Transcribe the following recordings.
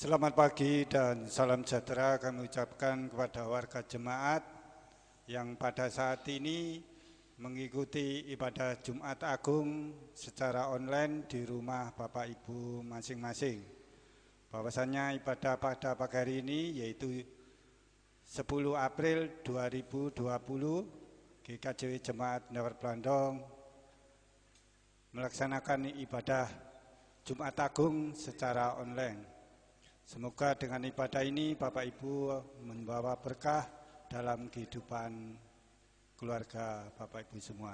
Selamat pagi dan salam sejahtera kami ucapkan kepada warga jemaat yang pada saat ini mengikuti ibadah Jumat Agung secara online di rumah Bapak Ibu masing-masing. Bahwasannya ibadah pada pagi hari ini yaitu 10 April 2020 GKJW Jemaat Pendapat Blandong melaksanakan ibadah Jumat Agung secara online. Semoga dengan ibadah ini Bapak Ibu membawa berkah dalam kehidupan keluarga Bapak Ibu semua.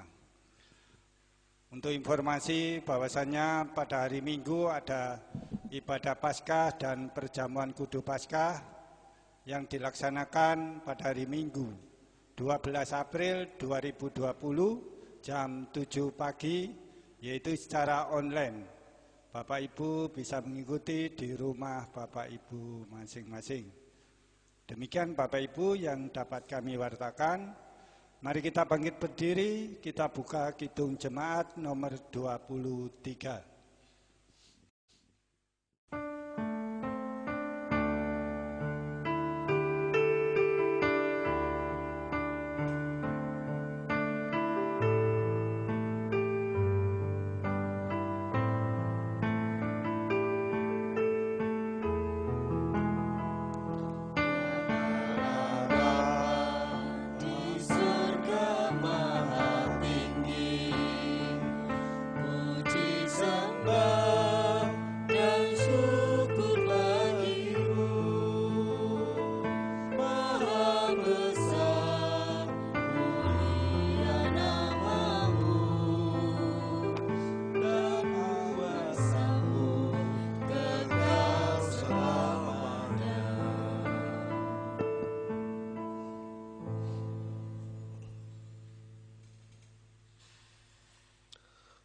Untuk informasi bahwasannya pada hari Minggu ada ibadah Paskah dan perjamuan Kudu Paskah yang dilaksanakan pada hari Minggu 12 April 2020 jam 7 pagi yaitu secara online. Bapak Ibu bisa mengikuti di rumah Bapak Ibu masing-masing. Demikian Bapak Ibu yang dapat kami wartakan. Mari kita bangkit berdiri, kita buka kidung jemaat nomor 23.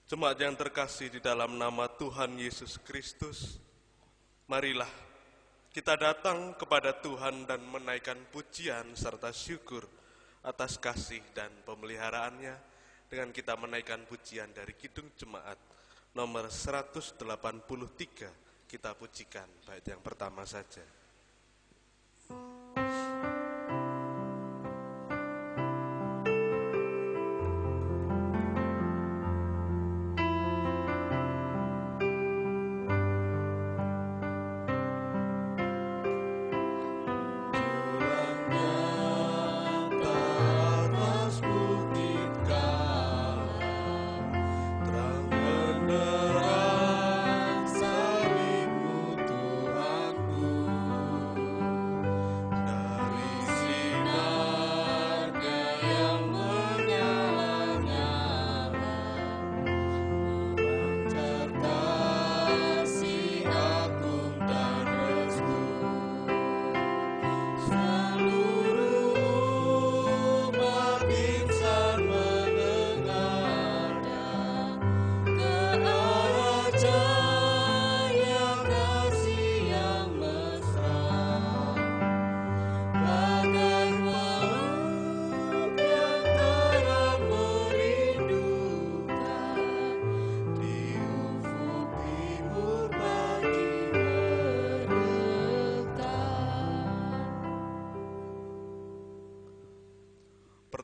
Jemaat yang terkasih di dalam nama Tuhan Yesus Kristus, marilah kita datang kepada Tuhan dan menaikkan pujian serta syukur atas kasih dan pemeliharaannya dengan kita menaikkan pujian dari Kidung Jemaat nomor 183. Kita pujikan bait yang pertama saja.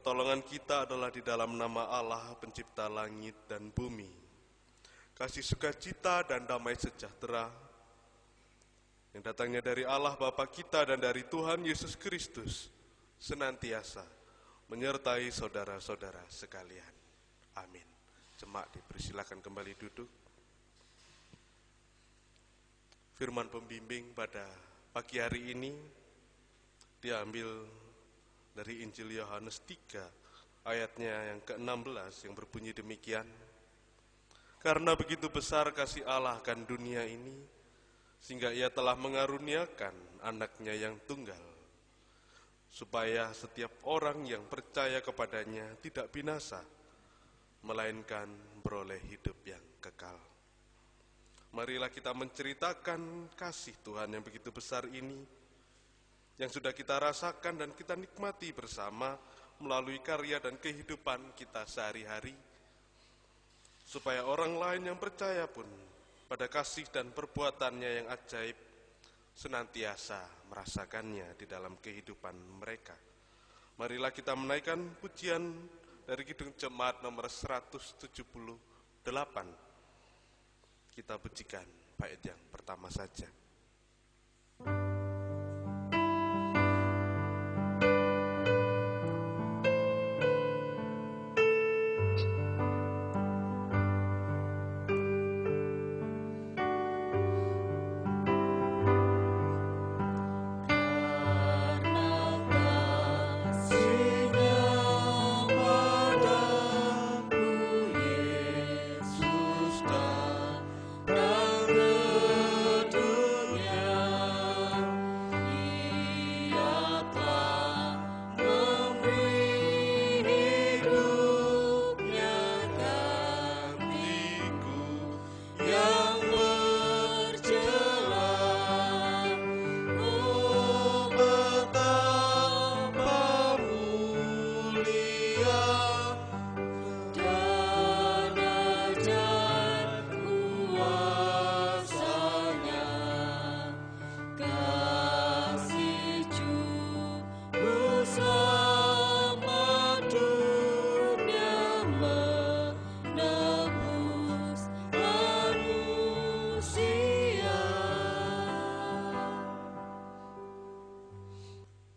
Pertolongan kita adalah di dalam nama Allah, pencipta langit dan bumi. Kasih sukacita dan damai sejahtera yang datangnya dari Allah Bapa kita dan dari Tuhan Yesus Kristus senantiasa menyertai saudara-saudara sekalian. Amin. Jemaat dipersilakan kembali duduk. Firman pembimbing pada pagi hari ini diambil dari Injil Yohanes 3 ayatnya yang ke-16 yang berbunyi demikian. Karena begitu besar kasih Allah akan dunia ini, sehingga ia telah mengaruniakan anaknya yang tunggal, supaya setiap orang yang percaya kepadanya tidak binasa, melainkan beroleh hidup yang kekal. Marilah kita menceritakan kasih Tuhan yang begitu besar ini, yang sudah kita rasakan dan kita nikmati bersama melalui karya dan kehidupan kita sehari-hari, supaya orang lain yang percaya pun pada kasih dan perbuatannya yang ajaib senantiasa merasakannya di dalam kehidupan mereka. Marilah kita menaikkan pujian dari Kidung Jemaat nomor 178. Kita pujikan bait yang pertama saja.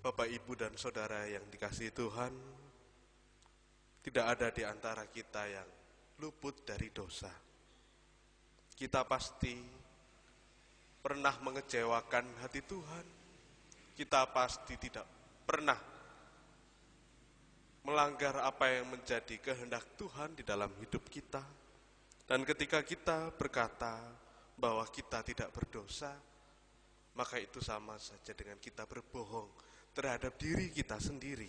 Bapak, Ibu, dan Saudara yang dikasihi Tuhan, tidak ada di antara kita yang luput dari dosa. Kita pasti pernah mengecewakan hati Tuhan. Kita pasti tidak pernah melanggar apa yang menjadi kehendak Tuhan di dalam hidup kita. Dan ketika kita berkata bahwa kita tidak berdosa, maka itu sama saja dengan kita berbohong terhadap diri kita sendiri.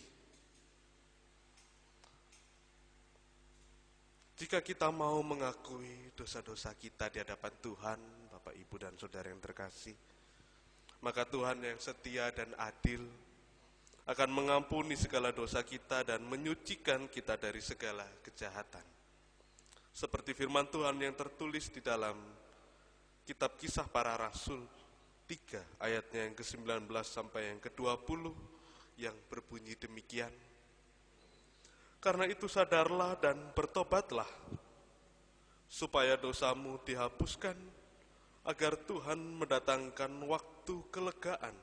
Jika kita mau mengakui dosa-dosa kita di hadapan Tuhan, Bapak, Ibu, dan Saudara yang terkasih, maka Tuhan yang setia dan adil akan mengampuni segala dosa kita dan menyucikan kita dari segala kejahatan. Seperti firman Tuhan yang tertulis di dalam kitab Kisah Para Rasul 3 ayatnya yang ke-19 sampai yang ke-20 yang berbunyi demikian. Karena itu sadarlah dan bertobatlah, supaya dosamu dihapuskan, agar Tuhan mendatangkan waktu kelegaan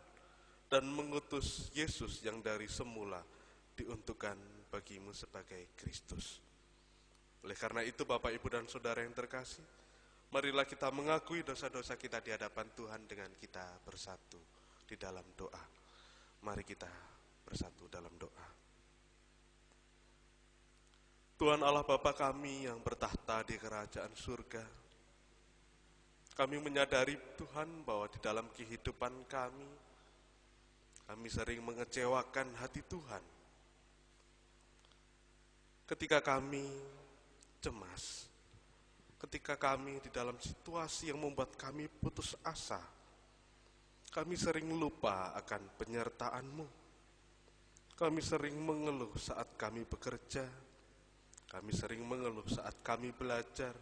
dan mengutus Yesus yang dari semula diuntukkan bagimu sebagai Kristus. Oleh karena itu Bapak, Ibu, dan Saudara yang terkasih, marilah kita mengakui dosa-dosa kita di hadapan Tuhan dengan kita bersatu di dalam doa. Mari kita bersatu dalam doa. Tuhan Allah Bapa kami yang bertahta di kerajaan surga, kami menyadari Tuhan bahwa di dalam kehidupan kami sering mengecewakan hati Tuhan. Ketika kami cemas, ketika kami di dalam situasi yang membuat kami putus asa, kami sering lupa akan penyertaan-Mu. Kami sering mengeluh saat kami bekerja, kami sering mengeluh saat kami belajar,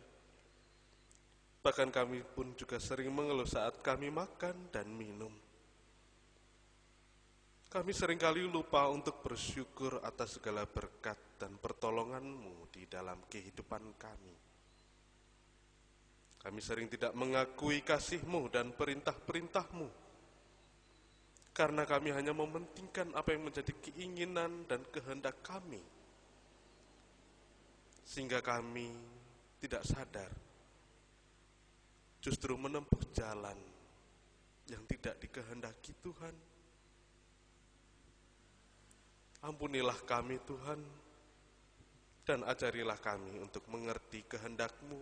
bahkan kami pun juga sering mengeluh saat kami makan dan minum. Kami seringkali lupa untuk bersyukur atas segala berkat dan pertolongan-Mu di dalam kehidupan kami. Kami sering tidak mengakui kasih-Mu dan perintah-perintah-Mu, karena kami hanya mementingkan apa yang menjadi keinginan dan kehendak kami, sehingga kami tidak sadar justru menempuh jalan yang tidak dikehendaki Tuhan. Ampunilah kami Tuhan, dan ajarilah kami untuk mengerti kehendak-Mu,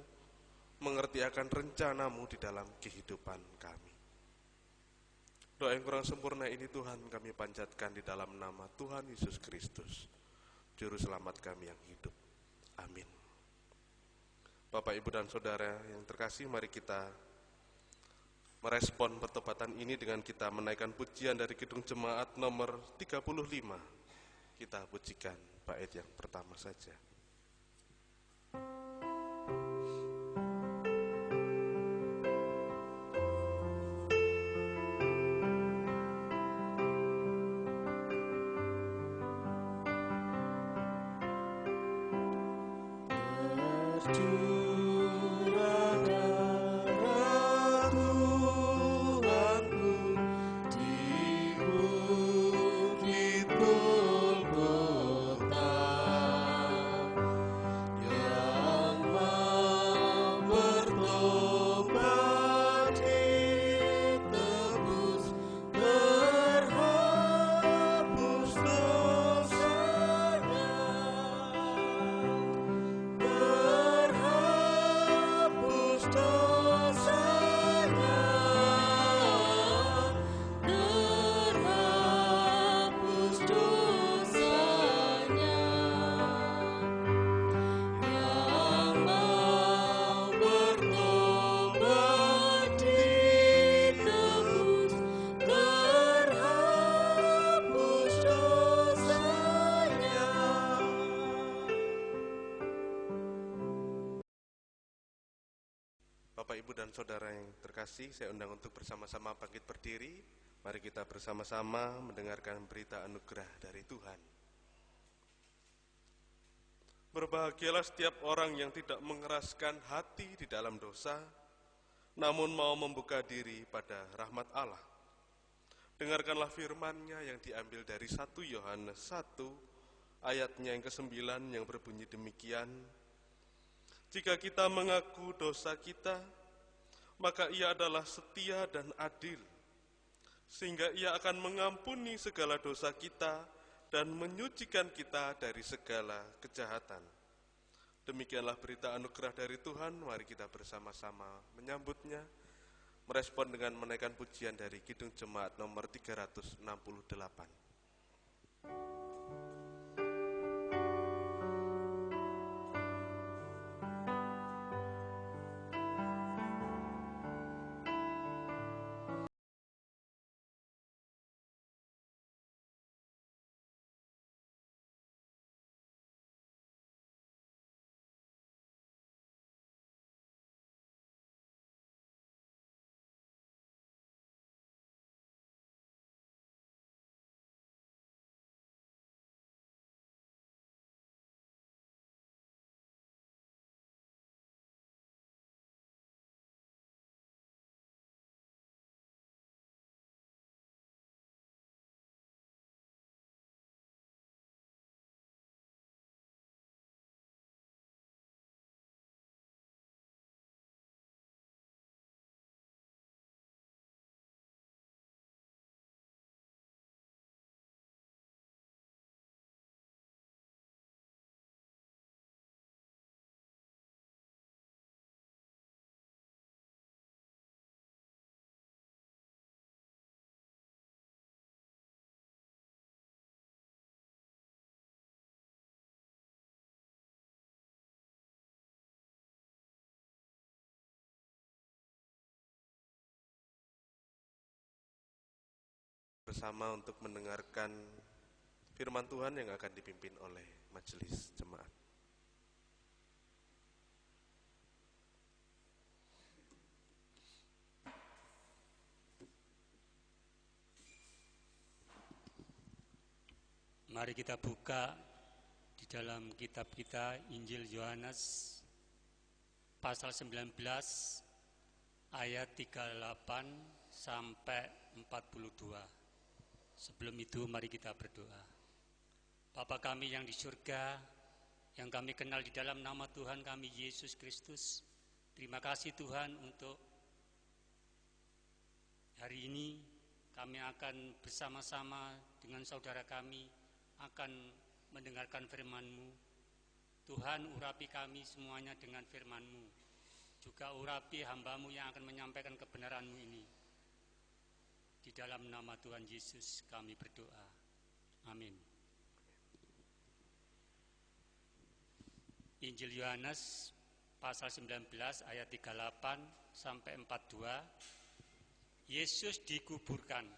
mengerti akan rencana-Mu di dalam kehidupan kami. Doa yang kurang sempurna ini Tuhan kami panjatkan di dalam nama Tuhan Yesus Kristus, Juru Selamat kami yang hidup. Amin. Bapak, Ibu, dan Saudara yang terkasih, mari kita merespon pertobatan ini dengan kita menaikkan pujian dari Kidung Jemaat nomor 35. Kita pujikan bait yang pertama saja. Bapak, Ibu, dan Saudara yang terkasih, saya undang untuk bersama-sama bangkit berdiri. Mari kita bersama-sama mendengarkan berita anugerah dari Tuhan. Berbahagialah setiap orang yang tidak mengeraskan hati di dalam dosa, namun mau membuka diri pada rahmat Allah. Dengarkanlah firman-Nya yang diambil dari 1 Yohanes 1, ayatnya yang ke-9 yang berbunyi demikian. Jika kita mengaku dosa kita, maka Ia adalah setia dan adil, sehingga Ia akan mengampuni segala dosa kita dan menyucikan kita dari segala kejahatan. Demikianlah berita anugerah dari Tuhan. Mari kita bersama-sama menyambutnya, merespon dengan menaikkan pujian dari Kidung Jemaat nomor 368. Bersama untuk mendengarkan firman Tuhan yang akan dipimpin oleh majelis jemaat. Mari kita buka di dalam kitab kita Injil Yohanes pasal 19 ayat 38 sampai 42. Sebelum itu mari kita berdoa. Bapa kami yang di surga, yang kami kenal di dalam nama Tuhan kami Yesus Kristus, terima kasih Tuhan untuk hari ini kami akan bersama-sama dengan saudara kami akan mendengarkan firman-Mu. Tuhan, urapi kami semuanya dengan firman-Mu. Juga urapi hamba-Mu yang akan menyampaikan kebenaran-Mu ini. Di dalam nama Tuhan Yesus kami berdoa. Amin. Injil Yohanes pasal 19 ayat 38 sampai 42. Yesus dikuburkan.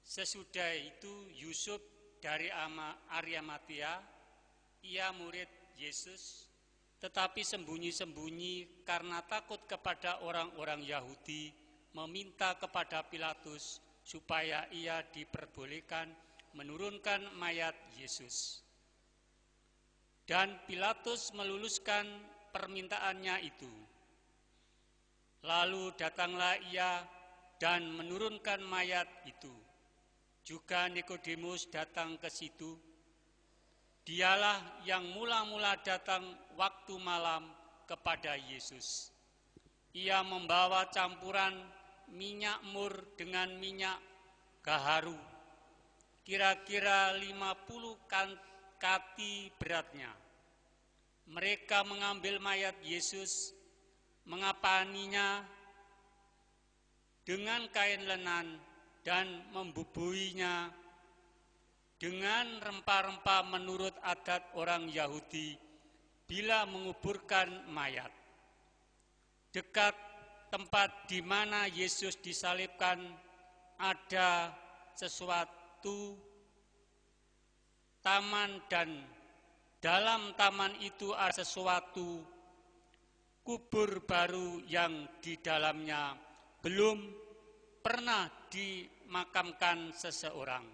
Sesudah itu Yusuf dari Arimatia, ia murid Yesus, tetapi sembunyi-sembunyi karena takut kepada orang-orang Yahudi, meminta kepada Pilatus supaya ia diperbolehkan menurunkan mayat Yesus. Dan Pilatus meluluskan permintaannya itu. Lalu datanglah ia dan menurunkan mayat itu. Juga Nikodemus datang ke situ. Dialah yang mula-mula datang waktu malam kepada Yesus. Ia membawa campuran minyak mur dengan minyak gaharu, kira-kira 50 kati beratnya. Mereka mengambil mayat Yesus, mengapaninya dengan kain lenan dan membubuhinya dengan rempah-rempah menurut adat orang Yahudi bila menguburkan mayat. Dekat tempat di mana Yesus disalibkan ada sesuatu taman, dan dalam taman itu ada sesuatu kubur baru yang di dalamnya belum pernah dimakamkan seseorang.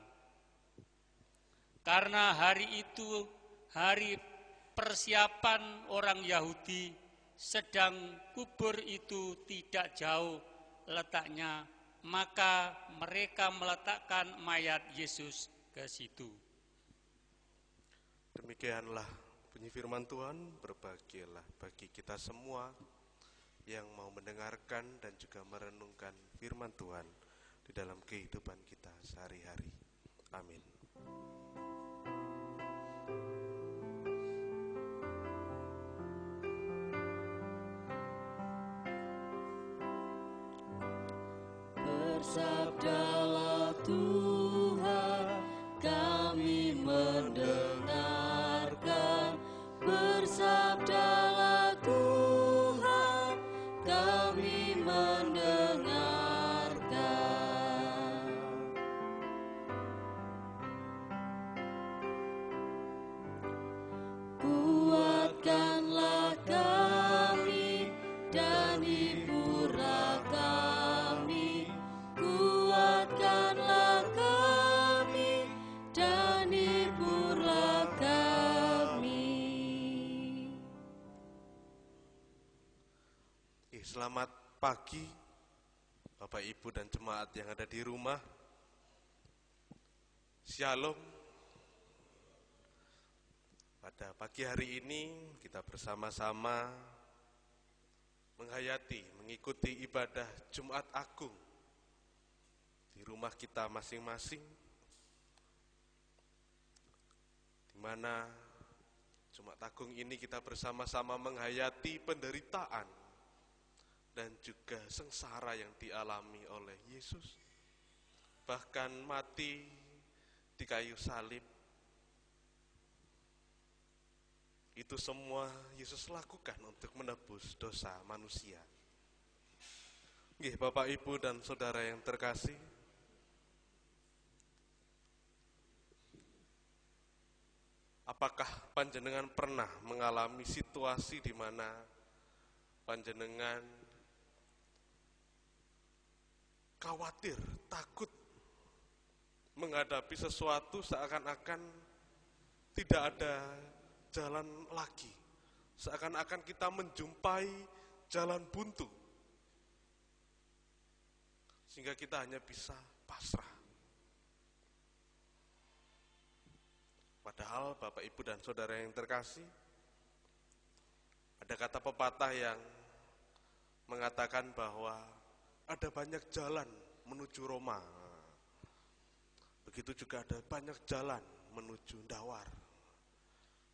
Karena hari itu hari persiapan orang Yahudi, sedang kubur itu tidak jauh letaknya, maka mereka meletakkan mayat Yesus ke situ. Demikianlah bunyi firman Tuhan. Berbahagialah bagi kita semua yang mau mendengarkan dan juga merenungkan firman Tuhan di dalam kehidupan kita sehari-hari. Amin. Bersabdalah Tuhan, kami mendengarkan. Bersabdalah Tuhan, kami mendengarkan. Kuatkanlah kami dan hiburlah kami. Kuatkanlah kami dan hiburlah kami. Selamat pagi Bapak Ibu dan jemaat yang ada di rumah. Shalom. Pada pagi hari ini kita bersama-sama mengikuti ibadah Jumat Agung di rumah kita masing-masing, di mana Jumat Agung ini kita bersama-sama menghayati penderitaan dan juga sengsara yang dialami oleh Yesus, bahkan mati di kayu salib. Itu semua Yesus lakukan untuk menebus dosa manusia. Bapak, Ibu, dan saudara yang terkasih, apakah panjenengan pernah mengalami situasi di mana panjenengan khawatir, takut menghadapi sesuatu seakan-akan tidak ada jalan lagi, seakan-akan kita menjumpai jalan buntu, sehingga kita hanya bisa pasrah. Padahal Bapak, Ibu, dan saudara yang terkasih, ada kata pepatah yang mengatakan bahwa ada banyak jalan menuju Roma. Begitu juga ada banyak jalan menuju Ndawar.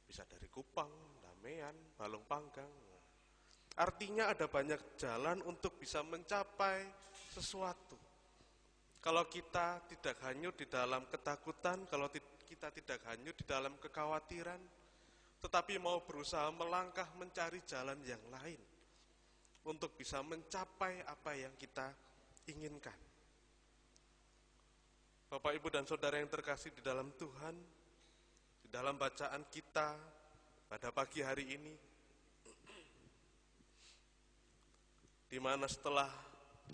Bisa dari Kupang, Damean, Balong Panggang. Artinya ada banyak jalan untuk bisa mencapai sesuatu. Kalau kita tidak hanyut di dalam ketakutan, kalau kita tidak hanyut di dalam kekhawatiran, tetapi mau berusaha melangkah mencari jalan yang lain untuk bisa mencapai apa yang kita inginkan. Bapak, Ibu, dan saudara yang terkasih di dalam Tuhan, di dalam bacaan kita pada pagi hari ini, di mana setelah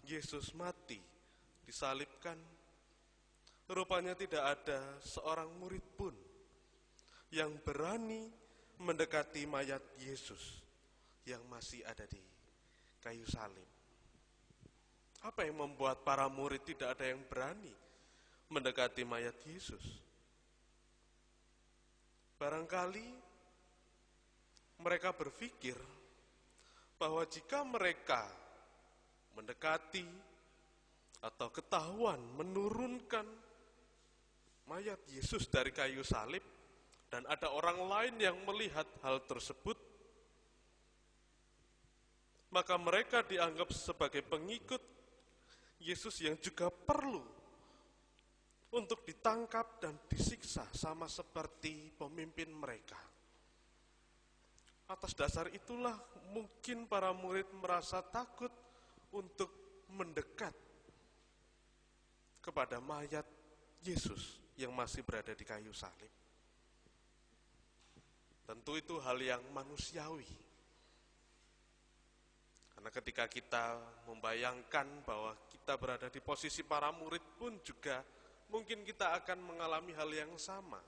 Yesus mati, disalibkan, rupanya tidak ada seorang murid pun yang berani mendekati mayat Yesus yang masih ada di kayu salib. Apa yang membuat para murid tidak ada yang berani mendekati mayat Yesus? Barangkali mereka berpikir bahwa jika mereka mendekati atau ketahuan menurunkan mayat Yesus dari kayu salib dan ada orang lain yang melihat hal tersebut, maka mereka dianggap sebagai pengikut Yesus yang juga perlu untuk ditangkap dan disiksa sama seperti pemimpin mereka. Atas dasar itulah mungkin para murid merasa takut untuk mendekat kepada mayat Yesus yang masih berada di kayu salib. Tentu itu hal yang manusiawi. Karena ketika kita membayangkan bahwa kita berada di posisi para murid pun juga mungkin kita akan mengalami hal yang sama.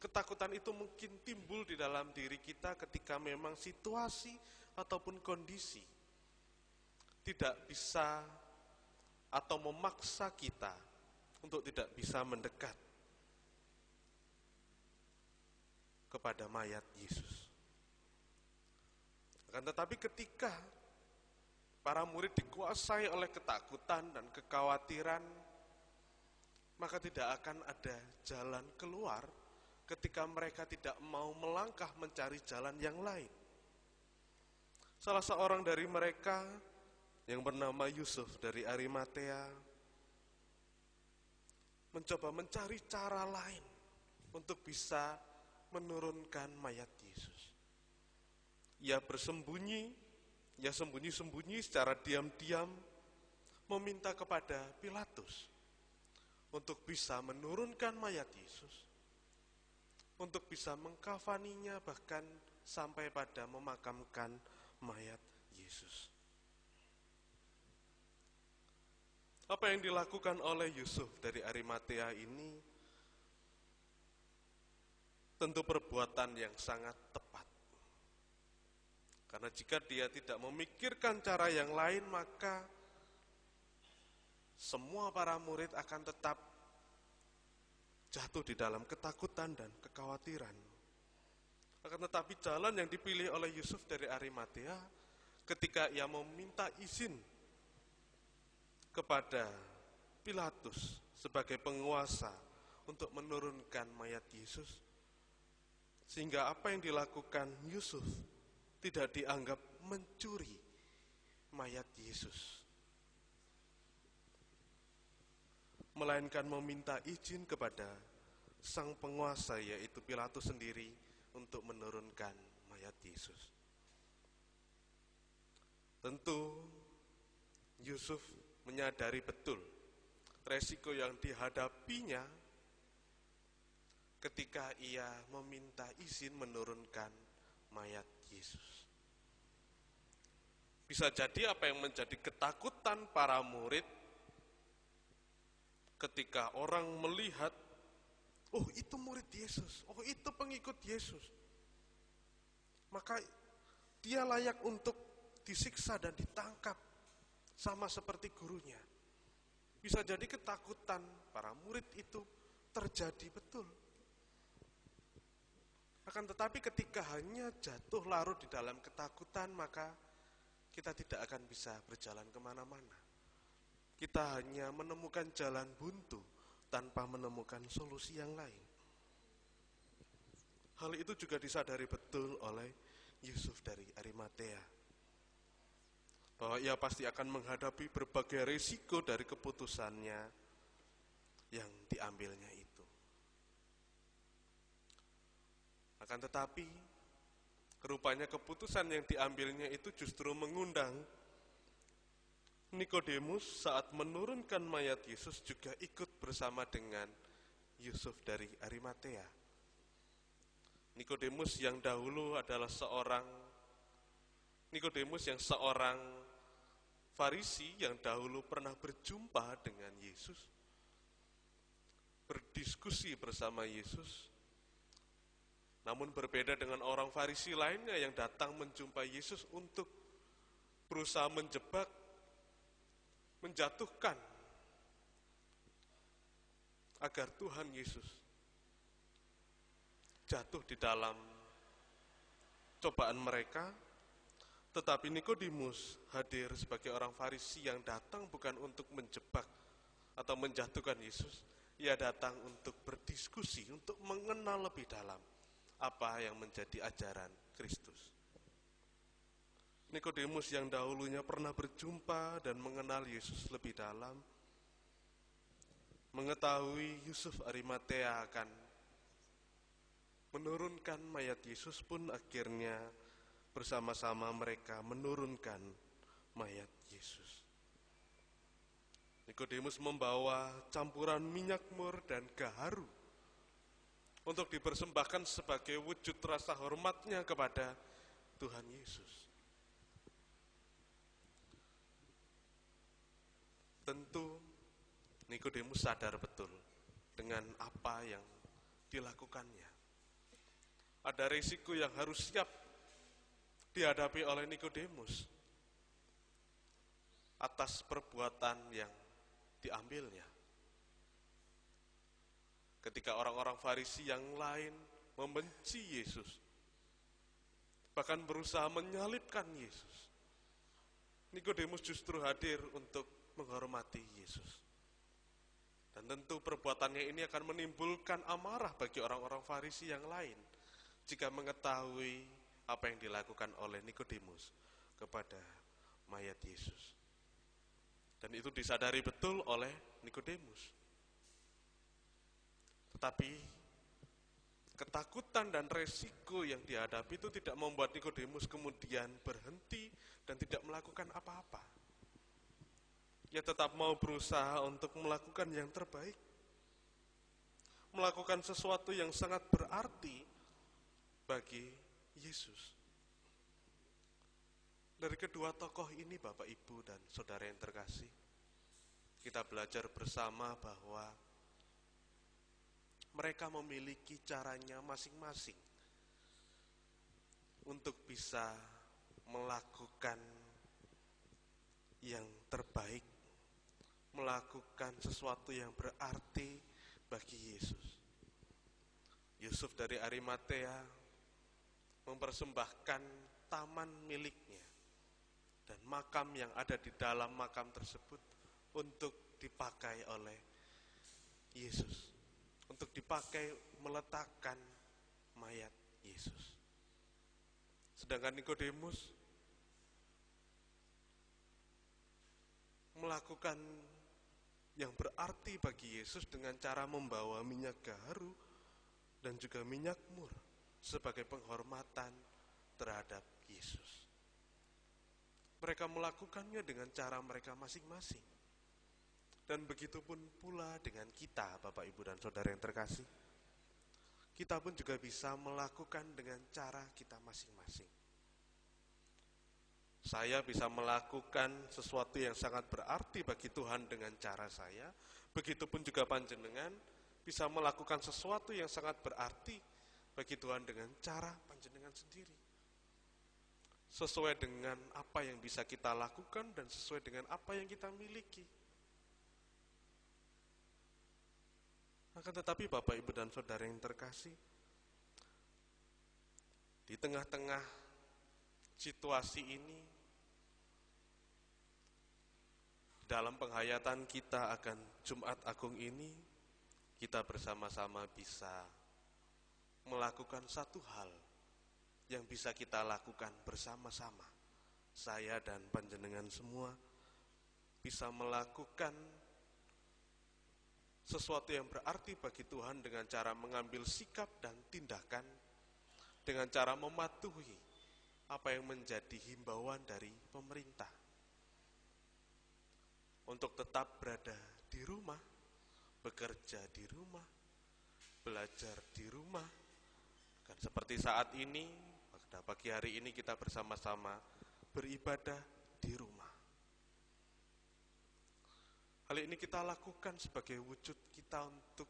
Ketakutan itu mungkin timbul di dalam diri kita ketika memang situasi ataupun kondisi tidak bisa atau memaksa kita untuk tidak bisa mendekat kepada mayat Yesus. Akan tetapi ketika para murid dikuasai oleh ketakutan dan kekhawatiran, maka tidak akan ada jalan keluar ketika mereka tidak mau melangkah mencari jalan yang lain. Salah seorang dari mereka yang bernama Yusuf dari Arimatea mencoba mencari cara lain untuk bisa menurunkan mayat Yesus. Ia sembunyi-sembunyi secara diam-diam meminta kepada Pilatus untuk bisa menurunkan mayat Yesus, untuk bisa mengkafaninya bahkan sampai pada memakamkan mayat Yesus. Apa yang dilakukan oleh Yusuf dari Arimatea ini tentu perbuatan yang sangat tepat. Karena jika dia tidak memikirkan cara yang lain, maka semua para murid akan tetap jatuh di dalam ketakutan dan kekhawatiran. Akan tetapi jalan yang dipilih oleh Yusuf dari Arimatea ketika ia meminta izin kepada Pilatus sebagai penguasa untuk menurunkan mayat Yesus, sehingga apa yang dilakukan Yusuf tidak dianggap mencuri mayat Yesus, melainkan meminta izin kepada sang penguasa yaitu Pilatus sendiri untuk menurunkan mayat Yesus. Tentu Yusuf menyadari betul resiko yang dihadapinya ketika ia meminta izin menurunkan mayat Yesus. Bisa jadi apa yang menjadi ketakutan para murid ketika orang melihat, oh itu murid Yesus, oh itu pengikut Yesus, maka dia layak untuk disiksa dan ditangkap sama seperti gurunya. Bisa jadi ketakutan para murid itu terjadi betul. Akan tetapi ketika hanya jatuh larut di dalam ketakutan, maka kita tidak akan bisa berjalan kemana-mana. Kita hanya menemukan jalan buntu tanpa menemukan solusi yang lain. Hal itu juga disadari betul oleh Yusuf dari Arimatea, bahwa ia pasti akan menghadapi berbagai risiko dari keputusannya yang diambilnya itu. Akan tetapi, rupanya keputusan yang diambilnya itu justru mengundang Nikodemus saat menurunkan mayat Yesus juga ikut bersama dengan Yusuf dari Arimatea. Nikodemus yang dahulu adalah seorang Farisi yang dahulu pernah berjumpa dengan Yesus, berdiskusi bersama Yesus, Namun berbeda dengan orang Farisi lainnya yang datang menjumpai Yesus untuk berusaha menjebak, menjatuhkan, agar Tuhan Yesus jatuh di dalam cobaan mereka. Tetapi Nikodemus hadir sebagai orang Farisi yang datang bukan untuk menjebak atau menjatuhkan Yesus. Ia datang untuk berdiskusi, untuk mengenal lebih dalam apa yang menjadi ajaran Kristus. Nikodemus yang dahulunya pernah berjumpa dan mengenal Yesus lebih dalam, mengetahui Yusuf Arimatea akan menurunkan mayat Yesus, pun akhirnya bersama-sama mereka menurunkan mayat Yesus. Nikodemus membawa campuran minyak mur dan gaharu untuk dipersembahkan sebagai wujud rasa hormatnya kepada Tuhan Yesus. Tentu Nikodemus sadar betul dengan apa yang dilakukannya. Ada risiko yang harus siap dihadapi oleh Nikodemus atas perbuatan yang diambilnya. Ketika orang-orang Farisi yang lain membenci Yesus, bahkan berusaha menyalibkan Yesus, Nikodemus justru hadir untuk menghormati Yesus. Dan tentu perbuatannya ini akan menimbulkan amarah bagi orang-orang Farisi yang lain jika mengetahui apa yang dilakukan oleh Nikodemus kepada mayat Yesus. Dan itu disadari betul oleh Nikodemus. Tetapi ketakutan dan resiko yang dihadapi itu tidak membuat Nikodemus kemudian berhenti dan tidak melakukan apa-apa. Ia tetap mau berusaha untuk melakukan yang terbaik, melakukan sesuatu yang sangat berarti bagi Yesus. Dari kedua tokoh ini, Bapak, Ibu, dan saudara yang terkasih, kita belajar bersama bahwa mereka memiliki caranya masing-masing untuk bisa melakukan yang terbaik, melakukan sesuatu yang berarti bagi Yesus. Yusuf dari Arimatea mempersembahkan taman miliknya dan makam yang ada di dalam makam tersebut untuk dipakai oleh Yesus, untuk dipakai meletakkan mayat Yesus. Sedangkan Nikodemus melakukan yang berarti bagi Yesus dengan cara membawa minyak gaharu dan juga minyak mur sebagai penghormatan terhadap Yesus. Mereka melakukannya dengan cara mereka masing-masing. Dan begitu pun pula dengan kita, Bapak, Ibu, dan saudara yang terkasih. Kita pun juga bisa melakukan dengan cara kita masing-masing. Saya bisa melakukan sesuatu yang sangat berarti bagi Tuhan dengan cara saya, begitupun juga panjenengan bisa melakukan sesuatu yang sangat berarti bagi Tuhan dengan cara panjenengan sendiri. Sesuai dengan apa yang bisa kita lakukan dan sesuai dengan apa yang kita miliki. Akan tetapi Bapak, Ibu, dan saudara yang terkasih, di tengah-tengah situasi ini, dalam penghayatan kita akan Jumat Agung ini, kita bersama-sama bisa melakukan satu hal yang bisa kita lakukan bersama-sama. Saya dan panjenengan semua bisa melakukan sesuatu yang berarti bagi Tuhan dengan cara mengambil sikap dan tindakan, dengan cara mematuhi apa yang menjadi himbauan dari pemerintah. Untuk tetap berada di rumah, bekerja di rumah, belajar di rumah. Kan seperti saat ini, pada pagi hari ini kita bersama-sama beribadah di rumah. Hal ini kita lakukan sebagai wujud kita untuk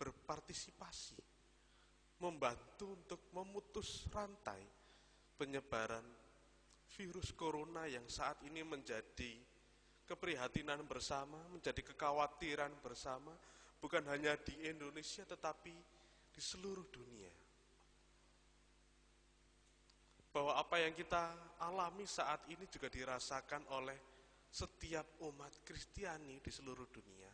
berpartisipasi membantu untuk memutus rantai penyebaran virus corona yang saat ini menjadi keprihatinan bersama, menjadi kekhawatiran bersama, bukan hanya di Indonesia tetapi di seluruh dunia. Bahwa apa yang kita alami saat ini juga dirasakan oleh setiap umat Kristiani di seluruh dunia.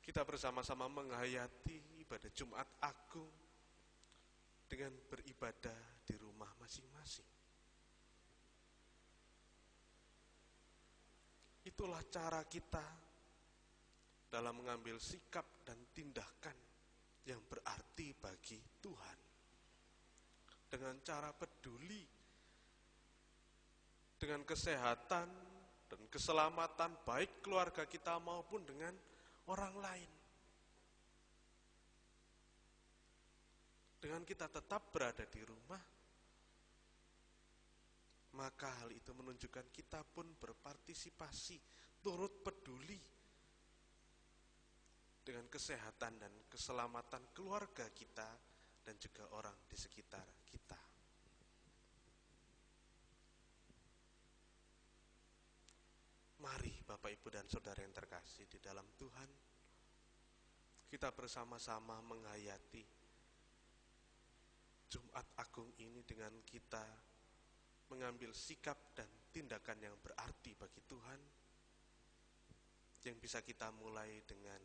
Kita bersama-sama menghayati ibadah Jumat Agung dengan beribadah di rumah masing-masing. Itulah cara kita dalam mengambil sikap dan tindakan yang berarti bagi Tuhan. Dengan cara peduli dengan kesehatan dan keselamatan baik keluarga kita maupun dengan orang lain. Dengan kita tetap berada di rumah, maka hal itu menunjukkan kita pun berpartisipasi, turut peduli dengan kesehatan dan keselamatan keluarga kita dan juga orang di sekitar kita. Mari Bapak, Ibu, dan Saudara yang terkasih di dalam Tuhan, kita bersama-sama menghayati Jumat Agung ini dengan kita mengambil sikap dan tindakan yang berarti bagi Tuhan, yang bisa kita mulai dengan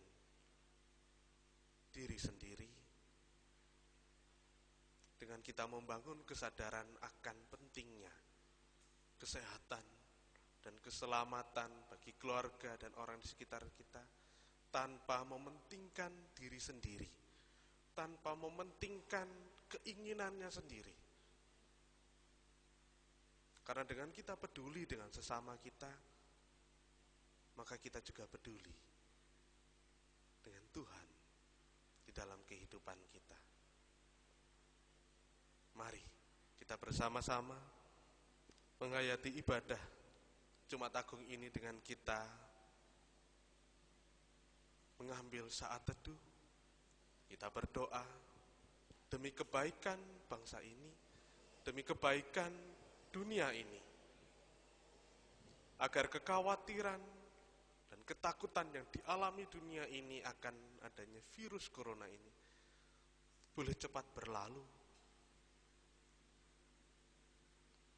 diri sendiri, dengan kita membangun kesadaran akan pentingnya kesehatan dan keselamatan bagi keluarga dan orang di sekitar kita, tanpa mementingkan diri sendiri, tanpa mementingkan keinginannya sendiri. Karena dengan kita peduli dengan sesama kita, maka kita juga peduli dengan Tuhan di dalam kehidupan kita. Mari kita bersama-sama menghayati ibadah Jumat Agung ini dengan kita mengambil saat teduh, kita berdoa demi kebaikan bangsa ini, demi kebaikan dunia ini, agar kekhawatiran dan ketakutan yang dialami dunia ini akan adanya virus corona ini boleh cepat berlalu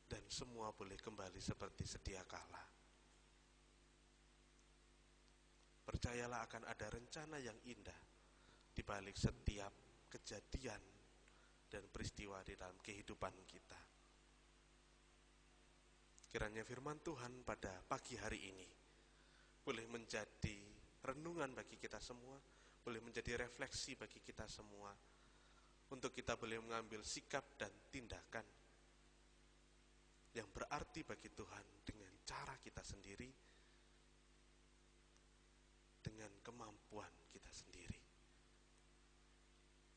dan semua boleh kembali seperti sedia kala. Percayalah akan ada rencana yang indah di balik setiap kejadian dan peristiwa di dalam kehidupan kita. Kiranya firman Tuhan pada pagi hari ini boleh menjadi renungan bagi kita semua, boleh menjadi refleksi bagi kita semua, untuk kita boleh mengambil sikap dan tindakan yang berarti bagi Tuhan dengan cara kita sendiri, dengan kemampuan kita sendiri.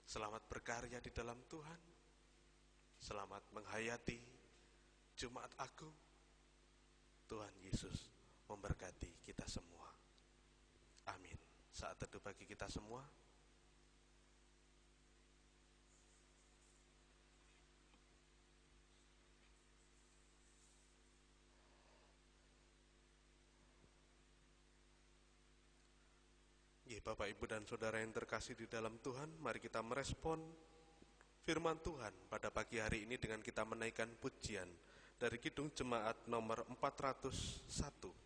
Selamat berkarya di dalam Tuhan, selamat menghayati Jumat Agung. Tuhan Yesus memberkati kita semua. Amin. Saat teduh bagi kita semua. Bapak, Ibu, dan Saudara yang terkasih di dalam Tuhan, mari kita merespon firman Tuhan pada pagi hari ini dengan kita menaikkan pujian dari Kidung Jemaat nomor 401.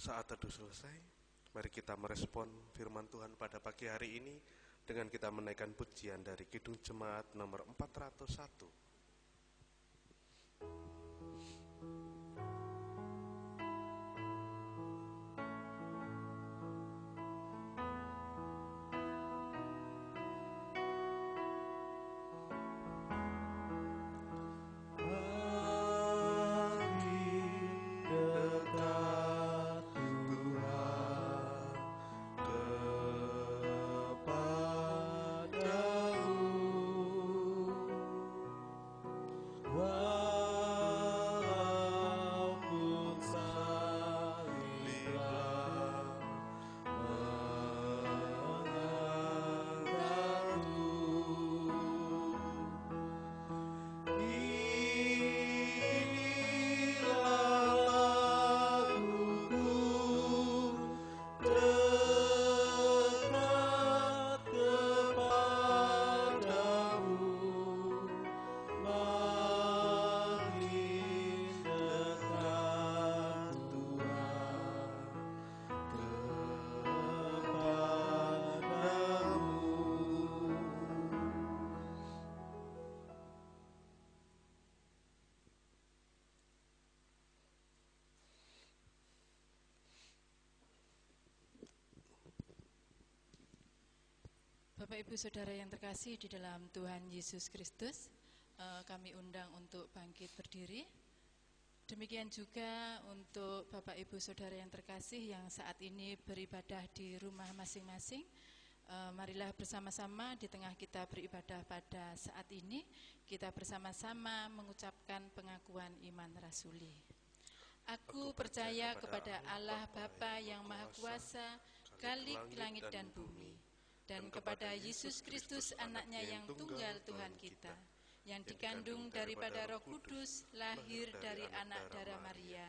Saat teduh selesai, mari kita merespon firman Tuhan pada pagi hari ini dengan kita menaikkan pujian dari Kidung Jemaat nomor 401. Hari Bapak Ibu Saudara yang terkasih di dalam Tuhan Yesus Kristus, kami undang untuk bangkit berdiri. Demikian juga untuk Bapak Ibu Saudara yang terkasih yang saat ini beribadah di rumah masing-masing. Marilah bersama-sama di tengah kita beribadah pada saat ini, kita bersama-sama mengucapkan pengakuan iman rasuli. Aku percaya kepada Allah Bapa yang Maha Kuasa, Khalik langit dan bumi, dan kepada Yesus Kristus anaknya yang tunggal Tuhan kita, yang dikandung daripada Roh Kudus, lahir dari anak darah Maria,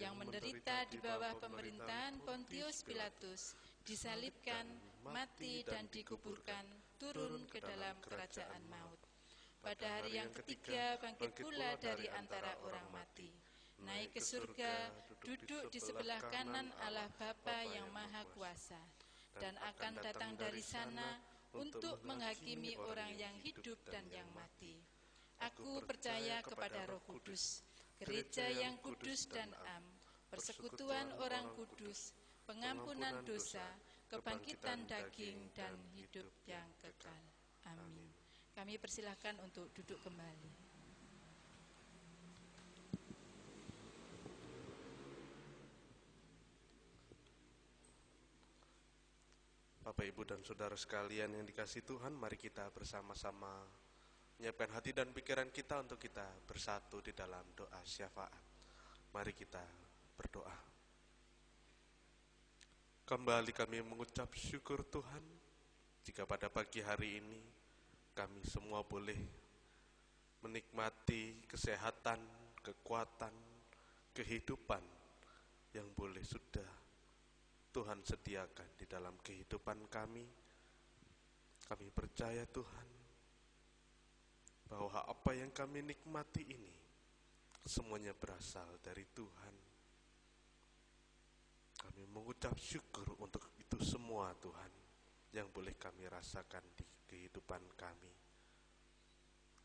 yang menderita di bawah pemerintahan Pontius Pilatus, disalibkan, mati dan dikuburkan, turun ke dalam kerajaan maut. Pada hari yang ketiga bangkit pula dari antara orang mati, naik ke surga, duduk di sebelah kanan Allah Bapa yang Maha Kuasa, dan akan datang dari sana untuk menghakimi orang yang hidup dan yang mati. Aku percaya kepada Roh Kudus, gereja yang kudus dan am, persekutuan orang kudus, pengampunan dosa, kebangkitan daging dan hidup yang kekal. Amin. Kami persilahkan untuk duduk kembali. Bapak, Ibu, dan Saudara sekalian yang dikasihi Tuhan, mari kita bersama-sama menyiapkan hati dan pikiran kita untuk kita bersatu di dalam doa syafaat. Mari kita berdoa. Kembali kami mengucap syukur Tuhan, jika pada pagi hari ini kami semua boleh menikmati kesehatan, kekuatan, kehidupan yang boleh sudah Tuhan sediakan di dalam kehidupan kami. Kami percaya Tuhan, bahwa apa yang kami nikmati ini semuanya berasal dari Tuhan. Kami mengucap syukur untuk itu semua Tuhan, yang boleh kami rasakan di kehidupan kami.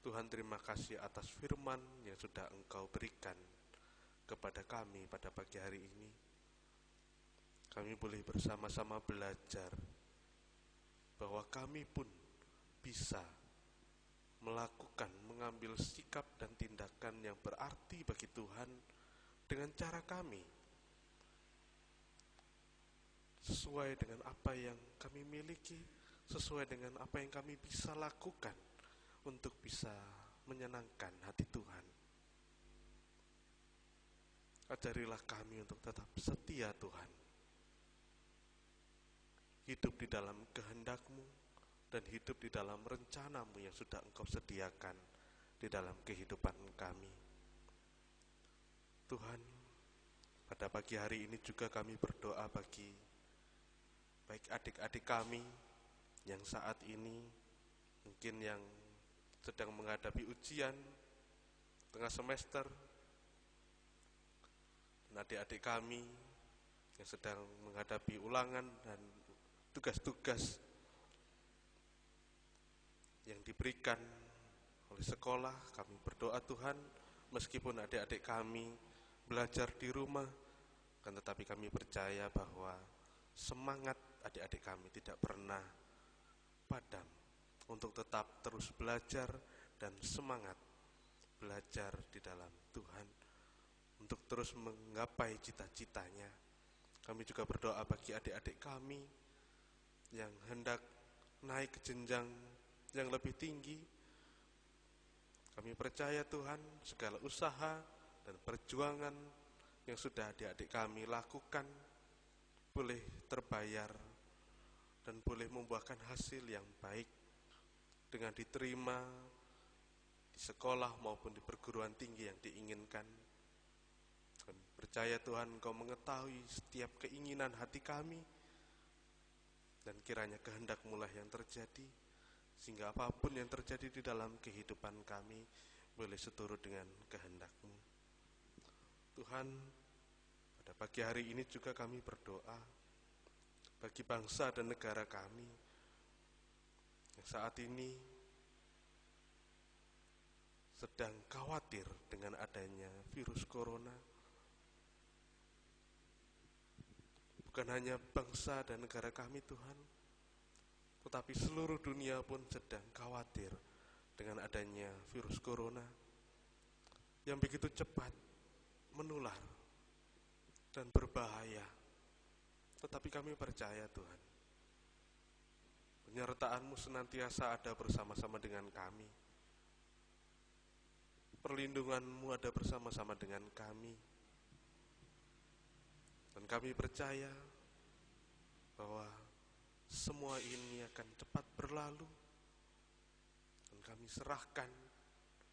Tuhan, terima kasih atas firman yang sudah Engkau berikan kepada kami pada pagi hari ini. Kami boleh bersama-sama belajar bahwa kami pun bisa melakukan, mengambil sikap dan tindakan yang berarti bagi Tuhan dengan cara kami, sesuai dengan apa yang kami miliki, sesuai dengan apa yang kami bisa lakukan untuk bisa menyenangkan hati Tuhan. Ajarilah kami untuk tetap setia Tuhan, hidup di dalam kehendak-Mu dan hidup di dalam rencana-Mu yang sudah Engkau sediakan di dalam kehidupan kami. Tuhan, pada pagi hari ini juga kami berdoa bagi baik adik-adik kami yang saat ini mungkin yang sedang menghadapi ujian tengah semester, dan adik-adik kami yang sedang menghadapi ulangan dan tugas-tugas yang diberikan oleh sekolah. Kami berdoa Tuhan, meskipun adik-adik kami belajar di rumah, kan tetapi kami percaya bahwa semangat adik-adik kami tidak pernah padam untuk tetap terus belajar dan semangat belajar di dalam Tuhan untuk terus menggapai cita-citanya. Kami juga berdoa bagi adik-adik kami yang hendak naik ke jenjang yang lebih tinggi. Kami percaya Tuhan, segala usaha dan perjuangan yang sudah adik-adik kami lakukan boleh terbayar dan boleh membuahkan hasil yang baik dengan diterima di sekolah maupun di perguruan tinggi yang diinginkan. Kami percaya Tuhan, Engkau mengetahui setiap keinginan hati kami, dan kiranya kehendak-Mu lah yang terjadi, sehingga apapun yang terjadi di dalam kehidupan kami boleh seturut dengan kehendak-Mu. Tuhan, pada pagi hari ini juga kami berdoa bagi bangsa dan negara kami yang saat ini sedang khawatir dengan adanya virus corona. Bukan hanya bangsa dan negara kami Tuhan, Tetapi seluruh dunia pun sedang khawatir dengan adanya virus corona yang begitu cepat menular dan berbahaya. Tetapi kami percaya Tuhan, penyertaan-Mu senantiasa ada bersama-sama dengan kami. Perlindungan-Mu ada bersama-sama dengan kami. Dan kami percaya bahwa semua ini akan cepat berlalu. Dan kami serahkan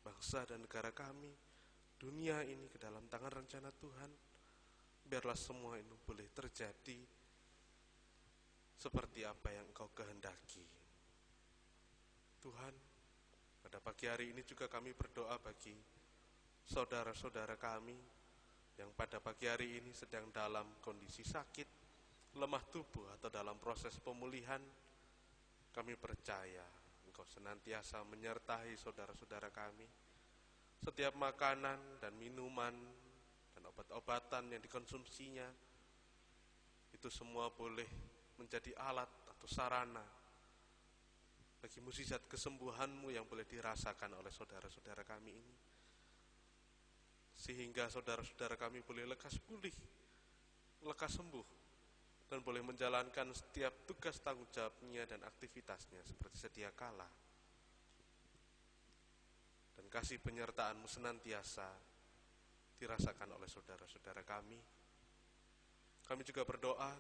bangsa dan negara kami, dunia ini ke dalam tangan rencana Tuhan. Biarlah semua ini boleh terjadi seperti apa yang Engkau kehendaki. Tuhan, pada pagi hari ini juga kami berdoa bagi saudara-saudara kami yang pada pagi hari ini sedang dalam kondisi sakit, lemah tubuh atau dalam proses pemulihan. Kami percaya Engkau senantiasa menyertai saudara-saudara kami. Setiap makanan dan minuman dan obat-obatan yang dikonsumsinya, itu semua boleh menjadi alat atau sarana bagi mukjizat kesembuhan-Mu yang boleh dirasakan oleh saudara-saudara kami ini. Sehingga saudara-saudara kami boleh lekas pulih, lekas sembuh, dan boleh menjalankan setiap tugas tanggung jawabnya dan aktivitasnya seperti sedia kala. Dan kasih penyertaan-Mu senantiasa dirasakan oleh saudara-saudara kami. Kami juga berdoa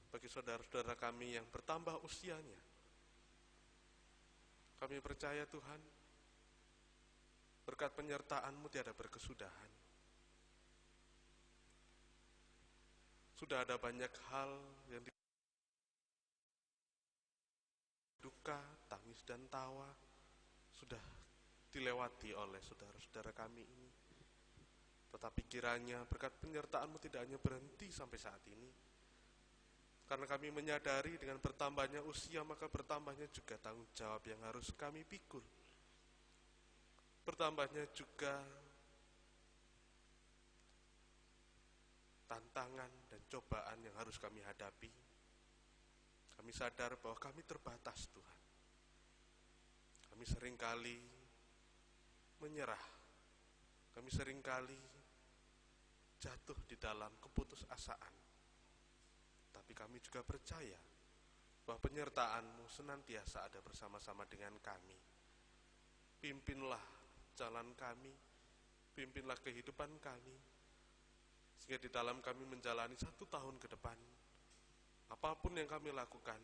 bagi saudara-saudara kami yang bertambah usianya. Kami percaya Tuhan, berkat penyertaan-Mu tiada berkesudahan. Sudah ada banyak hal yang duka, tangis dan tawa sudah dilewati oleh saudara-saudara kami ini. Tetapi kiranya berkat penyertaan-Mu tidak hanya berhenti sampai saat ini. Karena kami menyadari dengan bertambahnya usia, maka bertambahnya juga tanggung jawab yang harus kami pikul. Bertambahnya juga tantangan dan cobaan yang harus kami hadapi. Kami sadar bahwa kami terbatas Tuhan. Kami seringkali menyerah. Kami seringkali jatuh di dalam keputusasaan. Tapi kami juga percaya bahwa penyertaan-Mu senantiasa ada bersama-sama dengan kami. Pimpinlah jalan kami, pimpinlah kehidupan kami, sehingga di dalam kami menjalani 1 tahun ke depan, apapun yang kami lakukan,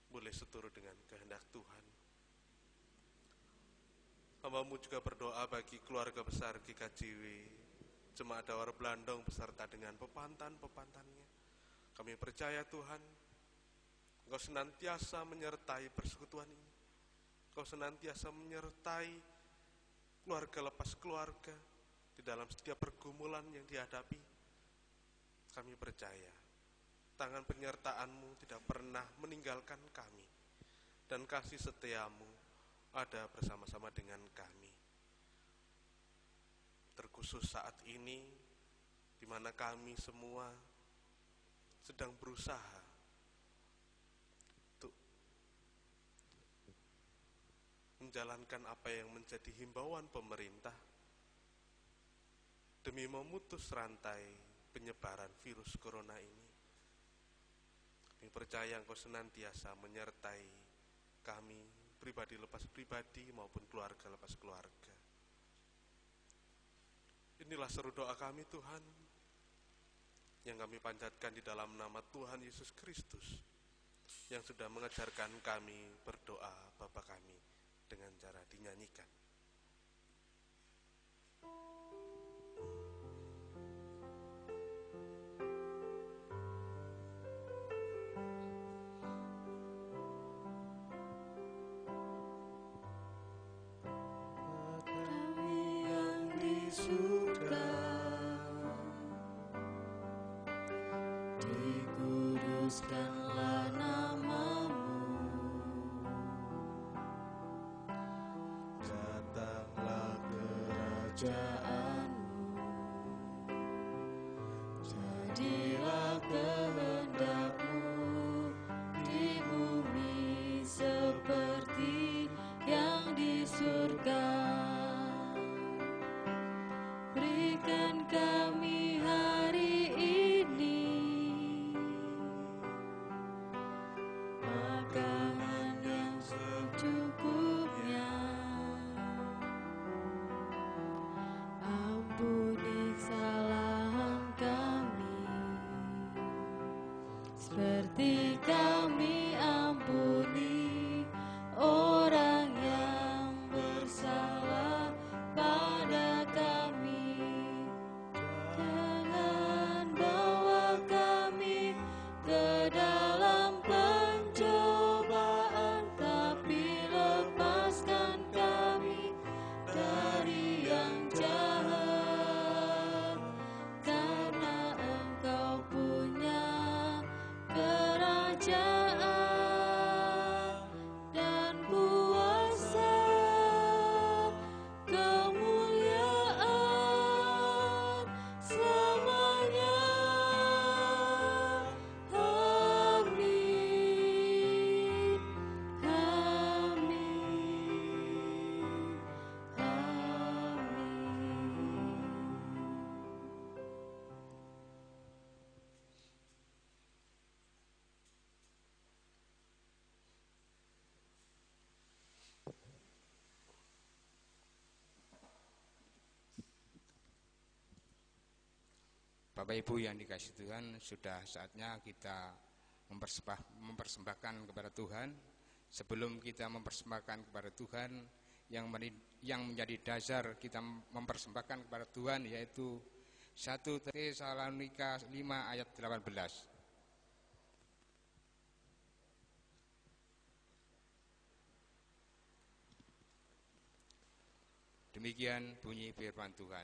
boleh seturut dengan kehendak Tuhan. Hamba-Mu juga berdoa bagi keluarga besar GKJW, Jemaat Dawar Blandong beserta dengan pepantan-pepantannya. Kami percaya Tuhan, Engkau senantiasa menyertai persekutuan ini. Engkau senantiasa menyertai keluarga lepas keluarga di dalam setiap pergumulan yang dihadapi. Kami percaya, tangan penyertaan-Mu tidak pernah meninggalkan kami, dan kasih setia-Mu ada bersama-sama dengan kami. Terkhusus saat ini, di mana kami semua sedang berusaha untuk menjalankan apa yang menjadi himbauan pemerintah demi memutus rantai penyebaran virus corona ini. Kami percaya Engkau senantiasa menyertai kami, pribadi lepas pribadi maupun keluarga lepas keluarga. Inilah seru doa kami Tuhan, yang kami panjatkan di dalam nama Tuhan Yesus Kristus, yang sudah mengajarkan kami berdoa Bapa kami dengan cara dinyanyikan. Kami yang di surga, dikuduskanlah nama-Mu, datanglah kerajaan-Mu, jadilah kehendak-Mu di bumi Bapak Ibu yang dikasihi Tuhan, sudah saatnya kita mempersembahkan kepada Tuhan. Sebelum kita mempersembahkan kepada Tuhan, yang menjadi dasar kita mempersembahkan kepada Tuhan yaitu 1 Tesalonika 5 ayat 18. Demikian bunyi firman Tuhan.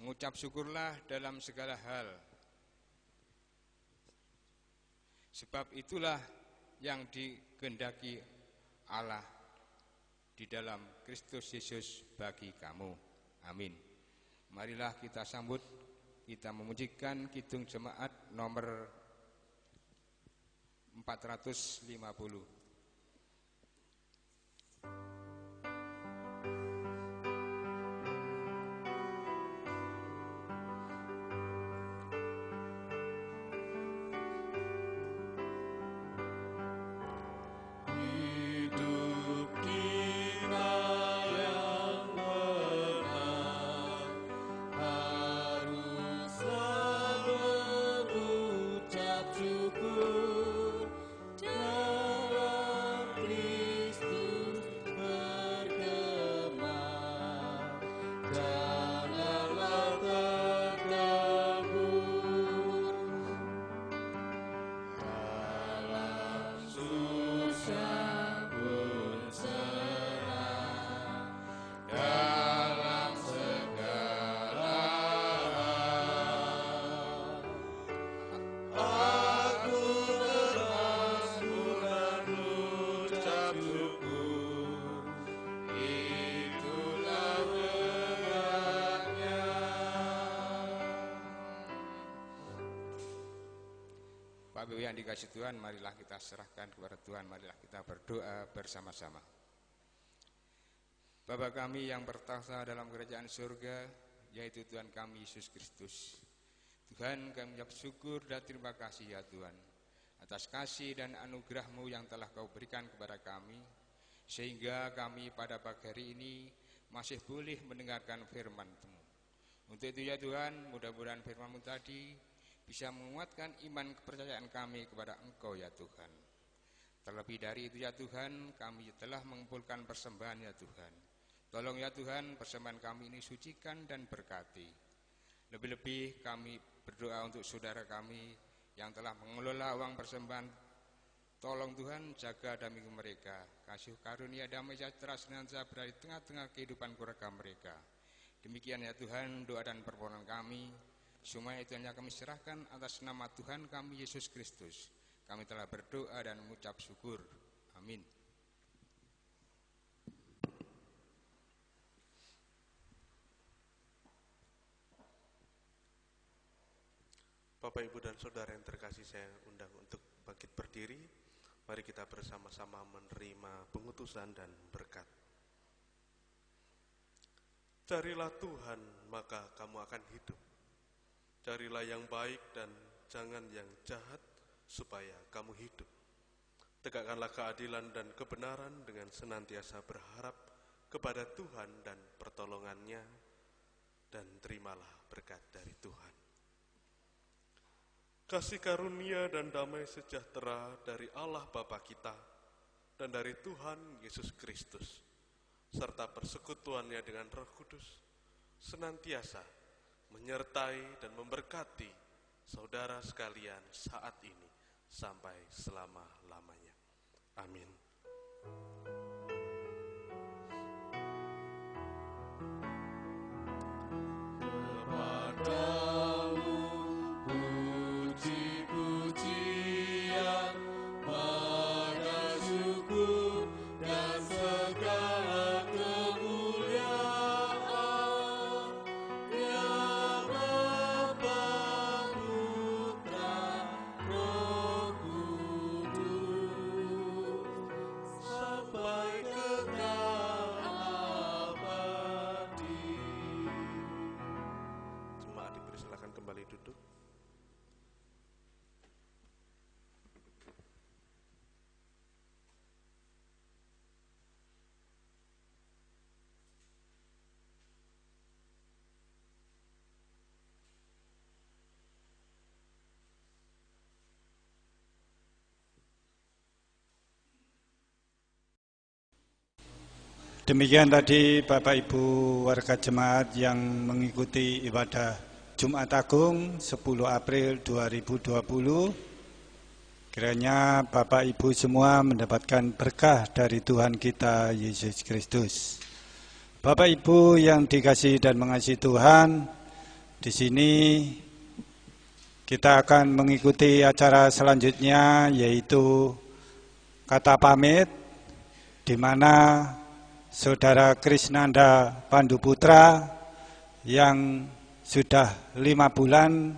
Mengucap syukurlah dalam segala hal, sebab itulah yang dikehendaki Allah di dalam Kristus Yesus bagi kamu. Amin. Marilah kita sambut, kita memujikan Kidung Jemaat nomor 450. Bapak Ibu yang dikasihi Tuhan, marilah kita serahkan kepada Tuhan, marilah kita berdoa bersama-sama. Bapa kami yang bertahta dalam kerajaan surga, yaitu Tuhan kami Yesus Kristus. Tuhan, kami mengucap syukur dan terima kasih ya Tuhan, atas kasih dan anugerah-Mu yang telah Kau berikan kepada kami, sehingga kami pada pagi hari ini masih boleh mendengarkan firman-Mu. Untuk itu ya Tuhan, mudah-mudahan firman-Mu tadi bisa menguatkan iman kepercayaan kami kepada Engkau ya Tuhan. Terlebih dari itu ya Tuhan, kami telah mengumpulkan persembahan ya Tuhan. Tolong ya Tuhan, persembahan kami ini sucikan dan berkati. Lebih-lebih kami berdoa untuk saudara kami yang telah mengelola uang persembahan. Tolong Tuhan, jaga damai mereka. Kasih karunia damai sejahtera senantiasa berada di tengah-tengah kehidupan keluarga mereka. Demikian ya Tuhan, doa dan permohonan kami. Semua itu hanya kami serahkan atas nama Tuhan kami Yesus Kristus. Kami telah berdoa dan mengucap syukur. Amin. Bapak, Ibu, dan Saudara yang terkasih, saya undang untuk bangkit berdiri. Mari kita bersama-sama menerima pengutusan dan berkat. Carilah Tuhan, maka kamu akan hidup. Carilah yang baik dan jangan yang jahat, supaya kamu hidup. Tegakkanlah keadilan dan kebenaran dengan senantiasa berharap kepada Tuhan dan pertolongannya, dan terimalah berkat dari Tuhan. Kasih karunia dan damai sejahtera dari Allah Bapa kita dan dari Tuhan Yesus Kristus, serta persekutuannya dengan Roh Kudus, senantiasa menyertai dan memberkati saudara sekalian saat ini sampai selama-lamanya. Amin. Kepadamu puji-pujian, pada syukur dan segala kemuliaan, ya Bapa, Putra, Roh Kudus, sampai kekal abadi. Jemaat dipersilakan kembali duduk. Demikian tadi Bapak Ibu warga jemaat yang mengikuti ibadah Jumat Agung 10 April 2020. Kiranya Bapak Ibu semua mendapatkan berkah dari Tuhan kita Yesus Kristus. Bapak Ibu yang dikasihi dan mengasihi Tuhan, di sini kita akan mengikuti acara selanjutnya, yaitu kata pamit, di mana Saudara Krisnanda Panduputra yang sudah 5 bulan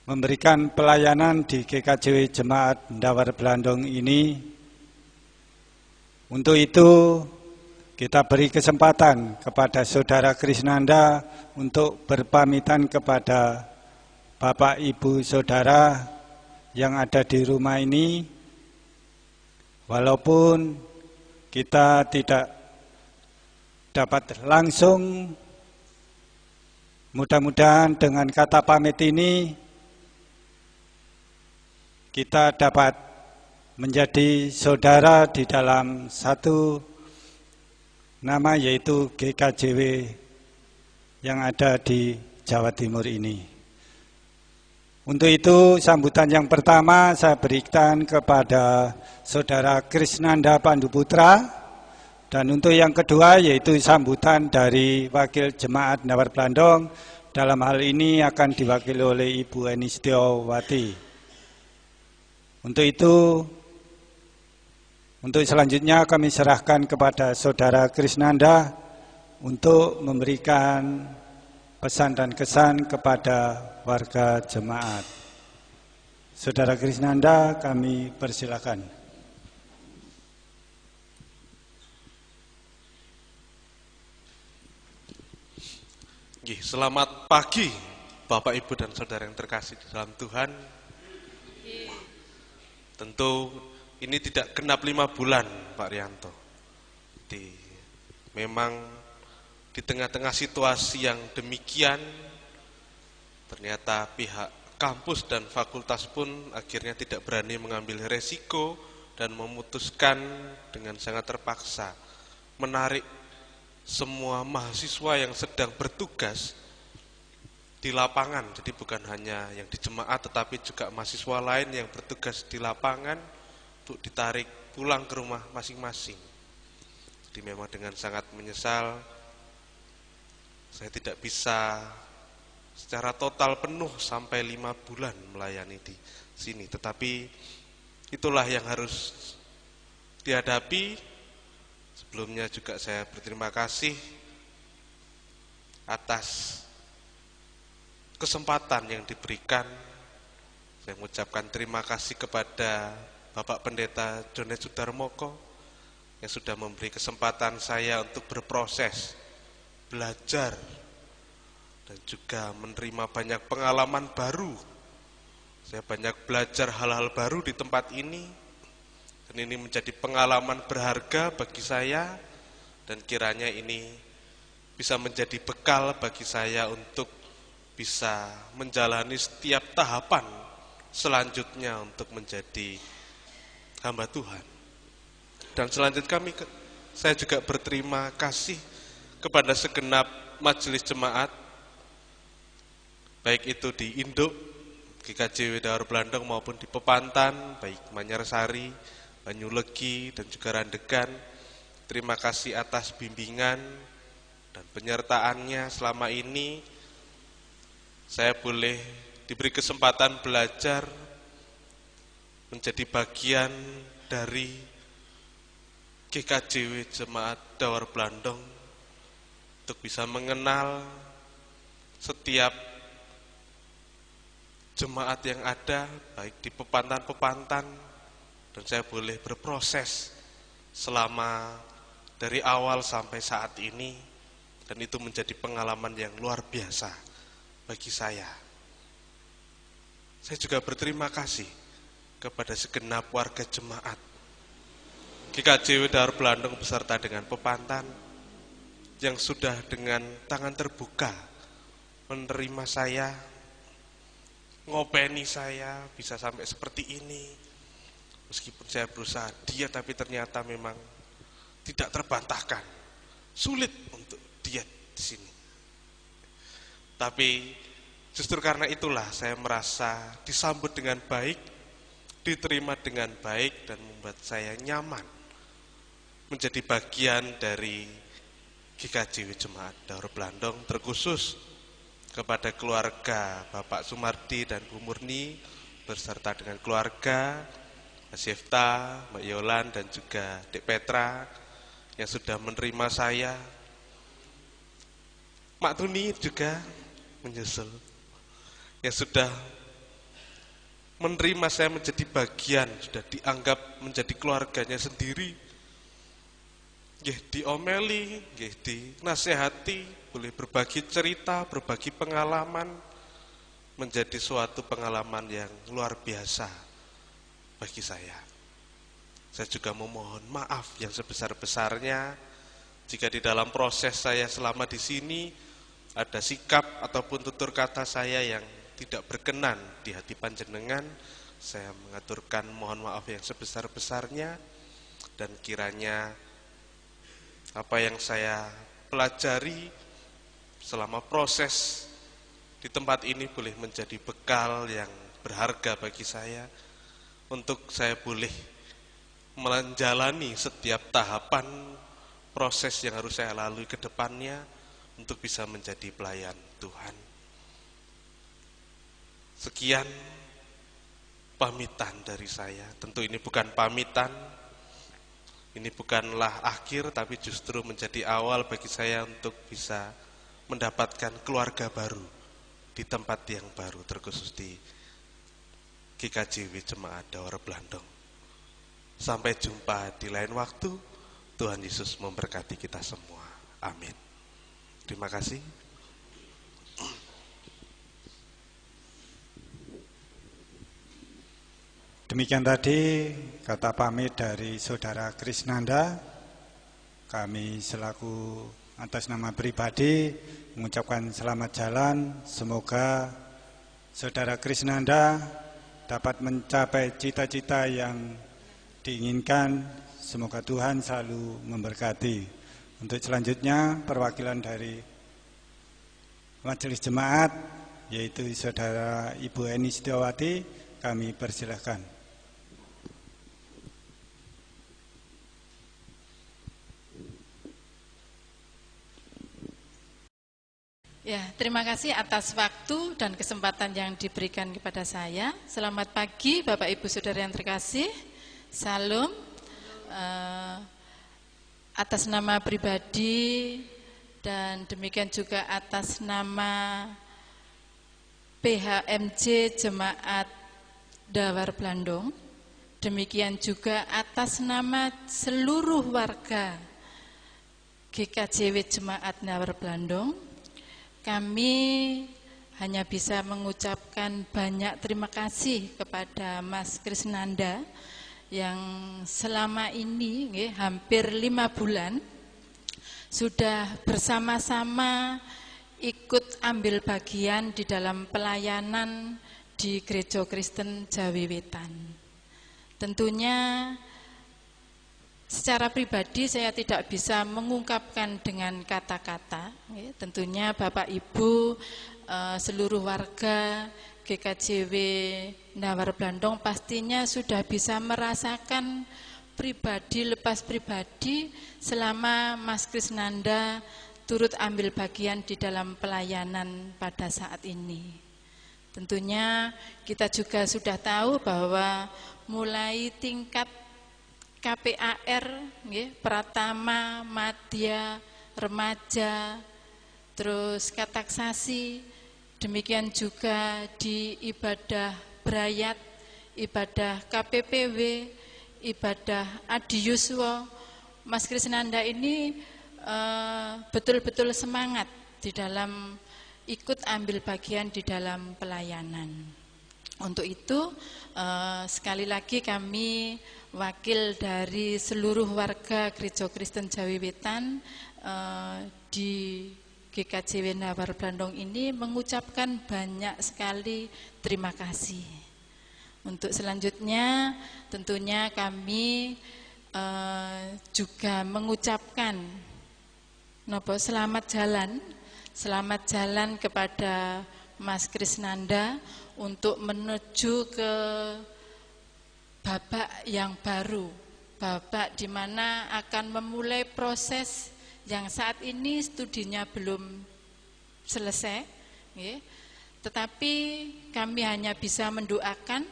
memberikan pelayanan di GKJW Jemaat Ndawar Blandong ini. Untuk itu kita beri kesempatan kepada Saudara Krisnanda untuk berpamitan kepada Bapak Ibu Saudara yang ada di rumah ini. Walaupun kita tidak dapat langsung, mudah-mudahan dengan kata pamit ini kita dapat menjadi saudara di dalam satu nama, yaitu GKJW yang ada di Jawa Timur ini. Untuk itu sambutan yang pertama saya berikan kepada Saudara Krisnanda Panduputra, dan untuk yang kedua yaitu sambutan dari Wakil Jemaat Ndawar Blandong, dalam hal ini akan diwakili oleh Ibu Eni Setiawati. Untuk itu, untuk selanjutnya kami serahkan kepada Saudara Krisnanda untuk memberikan pesan dan kesan kepada warga jemaat. Saudara Krisnanda, kami persilakan. Selamat pagi Bapak Ibu dan Saudara yang terkasih di dalam Tuhan. Tentu ini tidak genap 5 bulan Pak Rianto. Memang di tengah-tengah situasi yang demikian, ternyata pihak kampus dan fakultas pun akhirnya tidak berani mengambil resiko dan memutuskan dengan sangat terpaksa menarik semua mahasiswa yang sedang bertugas di lapangan. Jadi bukan hanya yang di jemaat, tetapi juga mahasiswa lain yang bertugas di lapangan untuk ditarik pulang ke rumah masing-masing. Jadi memang dengan sangat menyesal, saya tidak bisa secara total penuh sampai 5 bulan melayani di sini. Tetapi itulah yang harus dihadapi. Sebelumnya juga saya berterima kasih atas kesempatan yang diberikan. Saya mengucapkan terima kasih kepada Bapak Pendeta Jonet Sudarmoko yang sudah memberi kesempatan saya untuk berproses, belajar, dan juga menerima banyak pengalaman baru. Saya banyak belajar hal-hal baru di tempat ini, dan ini menjadi pengalaman berharga bagi saya, dan kiranya ini bisa menjadi bekal bagi saya untuk bisa menjalani setiap tahapan selanjutnya untuk menjadi hamba Tuhan. Dan selanjutnya saya juga berterima kasih kepada segenap majelis jemaat, baik itu di Induk, GKJW Ndawar Blandong maupun di Pepantan, baik Manyarsari, Banyulegi, dan juga Randegan. Terima kasih atas bimbingan dan penyertaannya selama ini. Saya boleh diberi kesempatan belajar menjadi bagian dari GKJW Jemaat Ndawar Blandong untuk bisa mengenal setiap jemaat yang ada, baik di pepantan-pepantan, dan saya boleh berproses selama dari awal sampai saat ini, dan itu menjadi pengalaman yang luar biasa bagi saya. Saya juga berterima kasih kepada segenap warga jemaat GKJW Ndawar Blandong beserta dengan Pepantan yang sudah dengan tangan terbuka menerima saya, ngopeni saya bisa sampai seperti ini. Meskipun saya berusaha diet, tapi ternyata memang tidak terbantahkan. Sulit untuk diet di sini. Tapi justru karena itulah saya merasa disambut dengan baik, diterima dengan baik, dan membuat saya nyaman menjadi bagian dari GKJ Jemaat Daur Blandong, terkhusus kepada keluarga Bapak Sumardi dan Bu Murni beserta dengan keluarga Mas Yefta, Mbak Yolan, dan juga Dek Petra yang sudah menerima saya. Mak Tuni juga menyusul, yang sudah menerima saya menjadi bagian, sudah dianggap menjadi keluarganya sendiri. Nggih diomeli, nggih dinasehati, boleh berbagi cerita, berbagi pengalaman, menjadi suatu pengalaman yang luar biasa bagi saya. Saya juga memohon maaf yang sebesar-besarnya jika di dalam proses saya selama di sini ada sikap ataupun tutur kata saya yang tidak berkenan di hati panjenengan. Saya mengaturkan mohon maaf yang sebesar-besarnya, dan kiranya apa yang saya pelajari selama proses di tempat ini boleh menjadi bekal yang berharga bagi saya untuk saya boleh menjalani setiap tahapan proses yang harus saya lalui ke depannya untuk bisa menjadi pelayan Tuhan. Sekian pamitan dari saya. Tentu ini bukan pamitan, ini bukanlah akhir, tapi justru menjadi awal bagi saya untuk bisa mendapatkan keluarga baru di tempat yang baru, terkhusus di GKJ Jemaat Daur Blandong. Sampai jumpa di lain waktu. Tuhan Yesus memberkati kita semua. Amin. Terima kasih. Demikian tadi kata pamit dari Saudara Krisnanda. Kami selaku atas nama pribadi mengucapkan selamat jalan. Semoga Saudara Krisnanda dapat mencapai cita-cita yang diinginkan. Semoga Tuhan selalu memberkati. Untuk selanjutnya perwakilan dari Majelis Jemaat, yaitu Saudara Ibu Eni Setiawati, kami persilahkan. Ya, terima kasih atas waktu dan kesempatan yang diberikan kepada saya. Selamat pagi Bapak Ibu Saudara yang terkasih. Salam. Atas nama pribadi dan demikian juga atas nama PHMJ Jemaat Daur Blandong, demikian juga atas nama seluruh warga GKJW Jemaat Daur Blandong, kami hanya bisa mengucapkan banyak terima kasih kepada Mas Krisnanda yang selama ini hampir 5 bulan sudah bersama-sama ikut ambil bagian di dalam pelayanan di Gereja Kristen Jawi Wetan. Tentunya secara pribadi saya tidak bisa mengungkapkan dengan kata-kata. Tentunya Bapak Ibu, seluruh warga GKJW Daur Blandong pastinya sudah bisa merasakan pribadi lepas pribadi selama Mas Krisnanda turut ambil bagian di dalam pelayanan pada saat ini. Tentunya kita juga sudah tahu bahwa mulai tingkat KPAR, Pratama, Madya, Remaja, terus Kataksasi, demikian juga di ibadah Brayat, ibadah KPPW, ibadah Adiyuswo, Mas Krisnanda ini betul-betul semangat di dalam ikut ambil bagian di dalam pelayanan. Untuk itu sekali lagi kami wakil dari seluruh warga Gereja Kristen Jawi Wetan di GKJW Daur Blandong ini mengucapkan banyak sekali terima kasih. Untuk selanjutnya tentunya kami juga mengucapkan selamat jalan kepada Mas Krisnanda untuk menuju ke babak yang baru, babak di mana akan memulai proses yang saat ini studinya belum selesai, tetapi kami hanya bisa mendoakan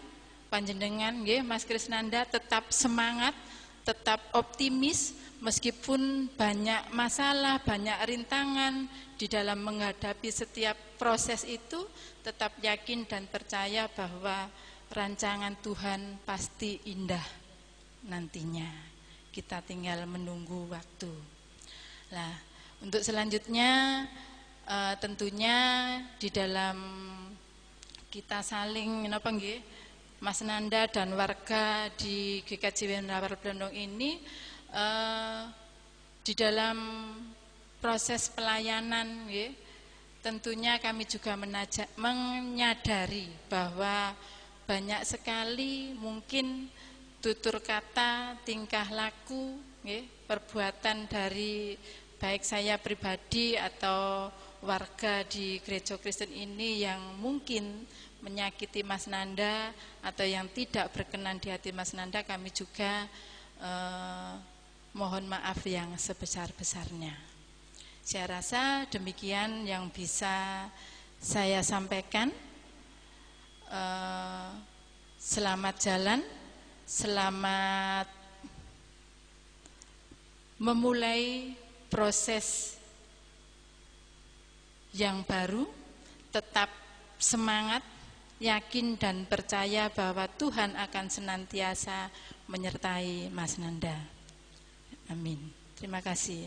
panjenengan, Mas Krisnanda tetap semangat, tetap optimis meskipun banyak masalah, banyak rintangan di dalam menghadapi setiap proses itu, tetap yakin dan percaya bahwa rancangan Tuhan pasti indah nantinya. Kita tinggal menunggu waktu. Nah, untuk selanjutnya tentunya di dalam kita saling Mas Nanda dan warga di GKJ Rawar Blondong ini di dalam proses pelayanan, tentunya kami juga menyadari bahwa banyak sekali mungkin tutur kata, tingkah laku, perbuatan dari baik saya pribadi atau warga di Gereja Kristen ini yang mungkin menyakiti Mas Nanda atau yang tidak berkenan di hati Mas Nanda, kami juga mohon maaf yang sebesar-besarnya. Saya rasa demikian yang bisa saya sampaikan. Selamat jalan, selamat memulai proses yang baru, tetap semangat, yakin dan percaya bahwa Tuhan akan senantiasa menyertai Mas Nanda. Amin. Terima kasih.